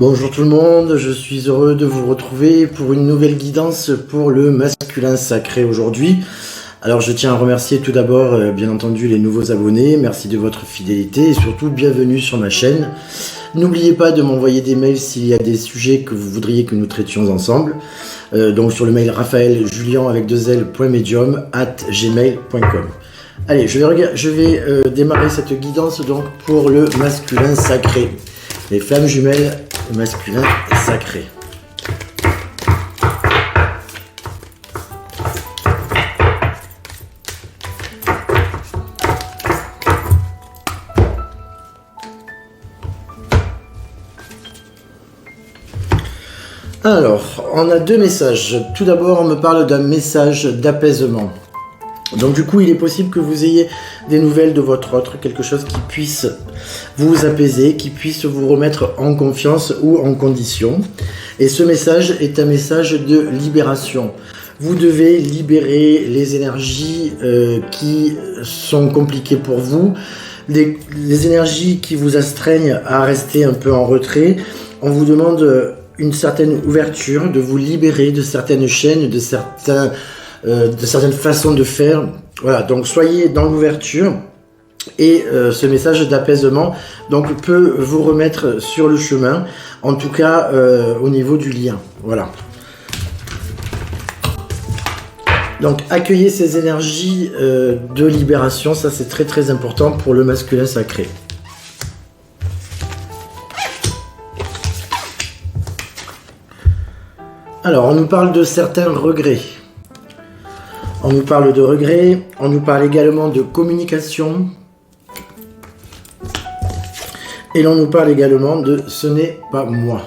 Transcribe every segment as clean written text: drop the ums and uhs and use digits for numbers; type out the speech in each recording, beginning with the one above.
Bonjour tout le monde, je suis heureux de vous retrouver pour une nouvelle guidance pour le masculin sacré aujourd'hui. Alors je tiens à remercier tout d'abord bien entendu les nouveaux abonnés, merci de votre fidélité et surtout bienvenue sur ma chaîne. N'oubliez pas de m'envoyer des mails s'il y a des sujets que vous voudriez que nous traitions ensemble. Donc sur le mail raphaëljulien avec 2l.medium@gmail.com. Allez, je vais démarrer cette guidance donc pour le masculin sacré. Les flammes jumelles masculin et sacré. Alors, on a deux messages. Tout d'abord, on me parle d'un message d'apaisement. Donc du coup, il est possible que vous ayez des nouvelles de votre autre, quelque chose qui puisse vous apaiser, qui puisse vous remettre en confiance ou en condition. Et ce message est un message de libération. Vous devez libérer les énergies qui sont compliquées pour vous, les énergies qui vous astreignent à rester un peu en retrait. On vous demande une certaine ouverture, de vous libérer de certaines chaînes, de certaines façons de faire. Voilà, donc soyez dans l'ouverture et ce message d'apaisement donc peut vous remettre sur le chemin, en tout cas au niveau du lien. Voilà. Donc accueillez ces énergies de libération, ça c'est très très important pour le masculin sacré. Alors on nous parle de certains regrets. On nous parle de regrets, on nous parle également de communication. Et l'on nous parle également de « ce n'est pas moi ».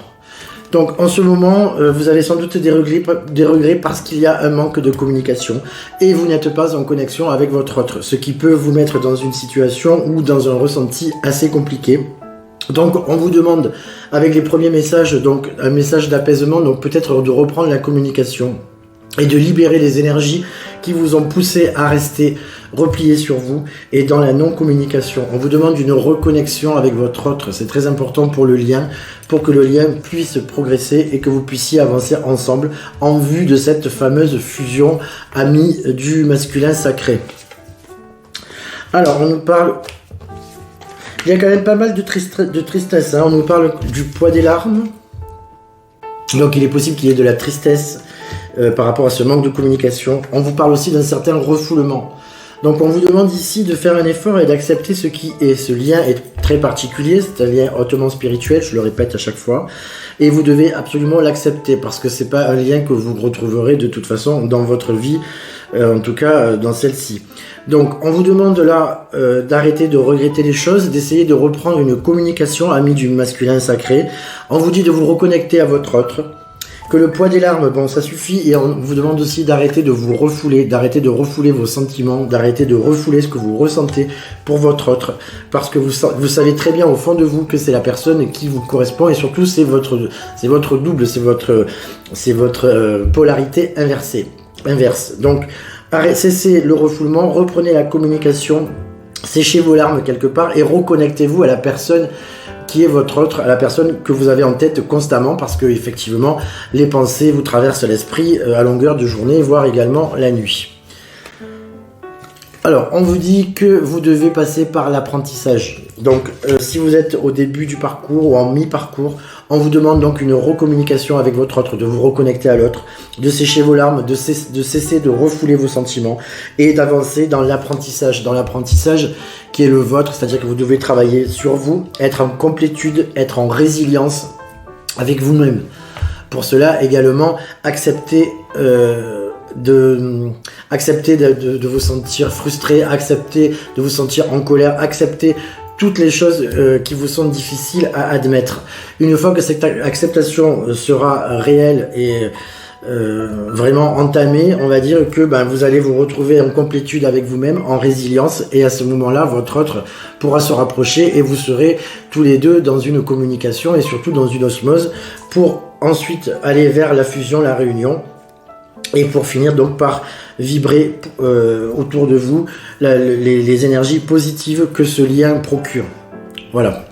Donc en ce moment, vous avez sans doute des regrets parce qu'il y a un manque de communication. Et vous n'êtes pas en connexion avec votre autre, ce qui peut vous mettre dans une situation ou dans un ressenti assez compliqué. Donc on vous demande avec les premiers messages, donc un message d'apaisement, donc peut-être de reprendre la communication et de libérer les énergies qui vous ont poussé à rester repliés sur vous et dans la non-communication. On vous demande une reconnexion avec votre autre, c'est très important pour le lien, pour que le lien puisse progresser et que vous puissiez avancer ensemble en vue de cette fameuse fusion amie du masculin sacré. Alors on nous parle... Il y a quand même pas mal de tristesse, hein. On nous parle du poids des larmes. Donc il est possible qu'il y ait de la tristesse par rapport à ce manque de communication. On vous parle aussi d'un certain refoulement. Donc on vous demande ici de faire un effort et d'accepter ce qui est. Ce lien est très particulier, c'est un lien hautement spirituel, je le répète à chaque fois. Et vous devez absolument l'accepter parce que c'est pas un lien que vous retrouverez de toute façon dans votre vie, en tout cas dans celle-ci. Donc on vous demande là d'arrêter de regretter les choses, d'essayer de reprendre une communication amie du masculin sacré. On vous dit de vous reconnecter à votre autre, que le poids des larmes, bon ça suffit, et on vous demande aussi d'arrêter de vous refouler, d'arrêter de refouler vos sentiments, d'arrêter de refouler ce que vous ressentez pour votre autre, parce que vous savez très bien au fond de vous que c'est la personne qui vous correspond, et surtout c'est votre double, c'est votre polarité inverse. Donc cessez le refoulement, reprenez la communication, séchez vos larmes quelque part et reconnectez-vous à la personne qui est votre autre, à la personne que vous avez en tête constamment, parce que effectivement les pensées vous traversent l'esprit à longueur de journée, voire également la nuit. Alors on vous dit que vous devez passer par l'apprentissage. Donc si vous êtes au début du parcours ou en mi-parcours, on vous demande donc une recommunication avec votre autre, de vous reconnecter à l'autre, de sécher vos larmes, de cesser de refouler vos sentiments et d'avancer dans l'apprentissage qui est le vôtre, c'est-à-dire que vous devez travailler sur vous, être en complétude, être en résilience avec vous-même. Pour cela également, accepter de vous sentir frustré, accepter de vous sentir en colère, accepter toutes les choses qui vous sont difficiles à admettre. Une fois que cette acceptation sera réelle et vraiment entamée, on va dire que vous allez vous retrouver en complétude avec vous-même, en résilience, et à ce moment-là, votre autre pourra se rapprocher et vous serez tous les deux dans une communication et surtout dans une osmose pour ensuite aller vers la fusion, la réunion. Et pour finir donc par vibrer autour de vous les énergies positives que ce lien procure. Voilà.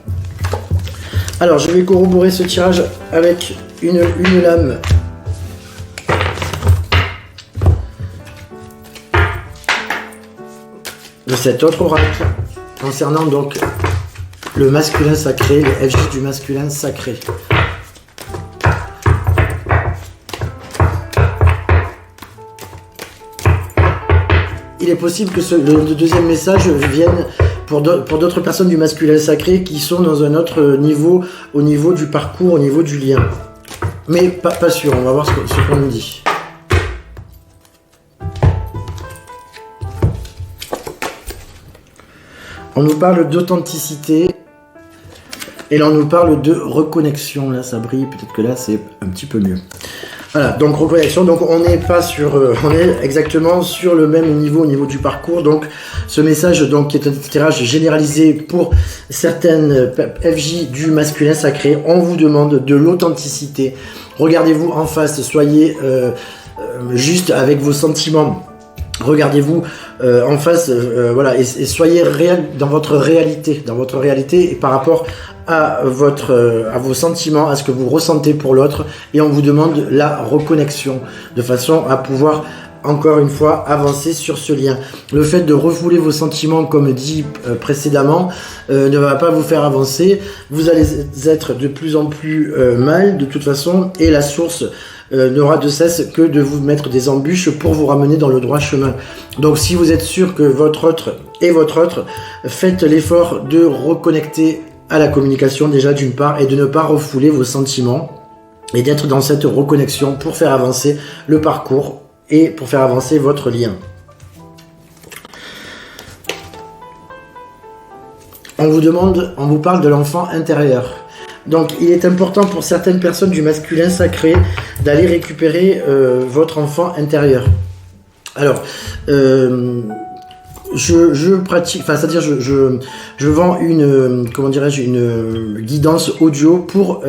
Alors, je vais corroborer ce tirage avec une lame de cet autre oracle concernant donc le masculin sacré, les FJ du masculin sacré. Il est possible que le deuxième message vienne pour d'autres personnes du masculin sacré qui sont dans un autre niveau, au niveau du parcours, au niveau du lien. Mais pas sûr, on va voir ce qu'on nous dit. On nous parle d'authenticité et là on nous parle de reconnexion. Là ça brille, peut-être que là c'est un petit peu mieux. Voilà, donc reconnexion, donc on n'est pas sur, on est exactement sur le même niveau au niveau du parcours. Donc ce message donc qui est un tirage généralisé pour certaines FJ du masculin sacré. On vous demande de l'authenticité. Regardez-vous en face, soyez juste avec vos sentiments. Regardez-vous en face, voilà, et soyez réel dans votre réalité et par rapport à vos sentiments, à ce que vous ressentez pour l'autre, et on vous demande la reconnexion de façon à pouvoir encore une fois avancer sur ce lien. Le fait de refouler vos sentiments, comme dit précédemment, ne va pas vous faire avancer. Vous allez être de plus en plus mal de toute façon, et la source n'aura de cesse que de vous mettre des embûches pour vous ramener dans le droit chemin. Donc si vous êtes sûr que votre autre est votre autre, faites l'effort de reconnecter à la communication déjà d'une part, et de ne pas refouler vos sentiments, et d'être dans cette reconnexion pour faire avancer le parcours et pour faire avancer votre lien. On vous parle de l'enfant intérieur. Donc il est important pour certaines personnes du masculin sacré d'aller récupérer votre enfant intérieur. Alors, je pratique, enfin c'est-à-dire je vends une, comment dirais-je, une guidance audio pour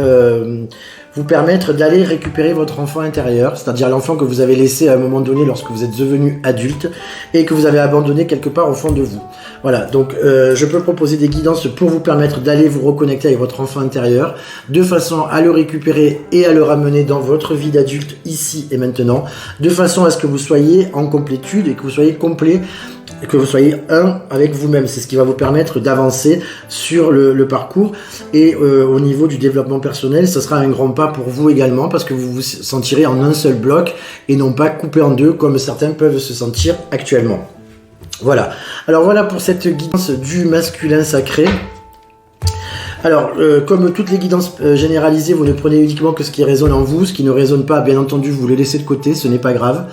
vous permettre d'aller récupérer votre enfant intérieur, c'est-à-dire l'enfant que vous avez laissé à un moment donné lorsque vous êtes devenu adulte et que vous avez abandonné quelque part au fond de vous. Voilà, donc je peux proposer des guidances pour vous permettre d'aller vous reconnecter avec votre enfant intérieur, de façon à le récupérer et à le ramener dans votre vie d'adulte ici et maintenant, de façon à ce que vous soyez en complétude et que vous soyez complet, et que vous soyez un avec vous-même. C'est ce qui va vous permettre d'avancer sur le parcours, et au niveau du développement personnel, ce sera un grand pas pour vous également, parce que vous vous sentirez en un seul bloc et non pas coupé en deux comme certains peuvent se sentir actuellement. Voilà. Alors voilà pour cette guidance du masculin sacré. Alors, comme toutes les guidances généralisées, vous ne prenez uniquement que ce qui résonne en vous. Ce qui ne résonne pas, bien entendu, vous le laissez de côté, ce n'est pas grave.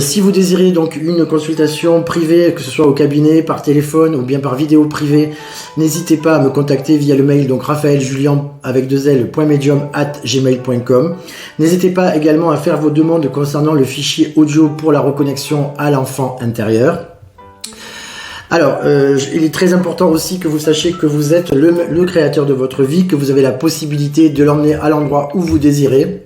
Si vous désirez donc une consultation privée, que ce soit au cabinet, par téléphone ou bien par vidéo privée, n'hésitez pas à me contacter via le mail, donc raphaeljulian avec 2l.medium@gmail.com. N'hésitez pas également à faire vos demandes concernant le fichier audio pour la reconnexion à l'enfant intérieur. Alors, il est très important aussi que vous sachiez que vous êtes le créateur de votre vie, que vous avez la possibilité de l'emmener à l'endroit où vous désirez.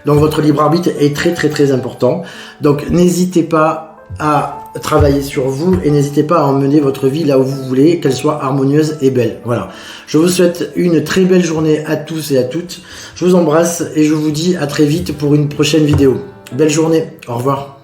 Donc votre libre arbitre est très très très important. Donc n'hésitez pas à travailler sur vous et n'hésitez pas à emmener votre vie là où vous voulez, qu'elle soit harmonieuse et belle. Voilà. Je vous souhaite une très belle journée à tous et à toutes. Je vous embrasse et je vous dis à très vite pour une prochaine vidéo. Belle journée. Au revoir.